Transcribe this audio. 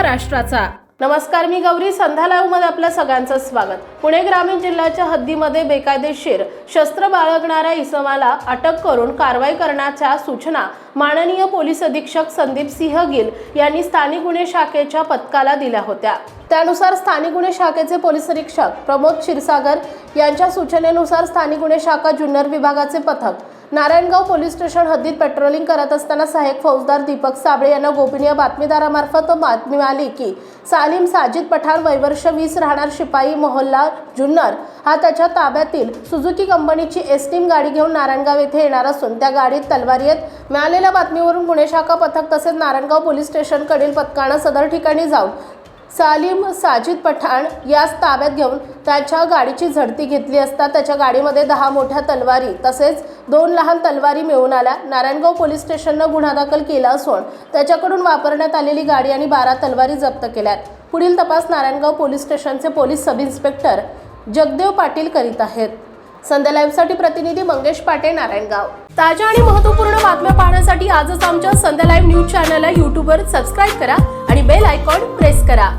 महाराष्ट्राचा। नमस्कार, मी गौरी। संध्या लाईव्ह मध्ये आपल्या सगळ्यांचं स्वागत। पुणे ग्रामीण जिल्ह्याच्या हद्दीमध्ये बेकायदेशीर शस्त्र बाळगणाऱ्या इसमाला अटक करून कारवाई करण्याच्या सूचना माननीय पोलीस अधीक्षक संदीप सिंह गिल यांनी स्थानिक गुन्हे शाखेच्या पथकाला दिल्या होत्या। त्यानुसार स्थानिक गुन्हे शाखेचे पोलीस निरीक्षक प्रमोद क्षीरसागर यांच्या सूचनेनुसार स्थानिक गुन्हे शाखा जुन्नर विभागाचे पथक नारायणगाव पोलीस स्टेशन हद्दीत पेट्रोलिंग करत असताना सहाय्यक फौजदार दीपक साबळे यांना गोपनीय बातमीदारामार्फत बातमी मिळाली की सालीम साजिद पठाण वय वर्ष 20 राहणार शिपाई मोहल्ला जुन्नर हा त्याच्या ताब्यातील सुझुकी कंपनीची एस्टीम गाडी घेऊन नारायणगाव येथे येणार असून त्या गाडीत तलवारी आहेत। मिळालेल्या बातमीवरून गुन्हे शाखा पथक तसेच नारायणगाव पोलीस स्टेशनकडील पथकानं सदर ठिकाणी जाऊन सालीम साजिद पठाण यास ताब्यात घेऊन त्याच्या गाडीची झडती घेतली असता त्याच्या गाडीमध्ये 10 मोठ्या तलवारी तसेच 2 लहान तलवारी मिळून आल्या। नारायणगाव पोलीस स्टेशननं गुन्हा दाखल केला असून त्याच्याकडून वापरण्यात आलेली गाडी आणि 12 तलवारी जप्त केल्यात। पुढील तपास नारायणगाव पोलीस स्टेशनचे police sub inspector Jagdev Patil करीत आहेत। संध्या लाईव्हसाठी प्रतिनिधी मंगेश पाटे, नारायणगाव। ताज्या आणि महत्त्वपूर्ण बातम्या पाहण्यासाठी आजच आमच्या संध्या लाईव्ह न्यूज चॅनलला यूट्यूबवर सबस्क्राईब करा आणि बेल आयकॉन प्रेस करा।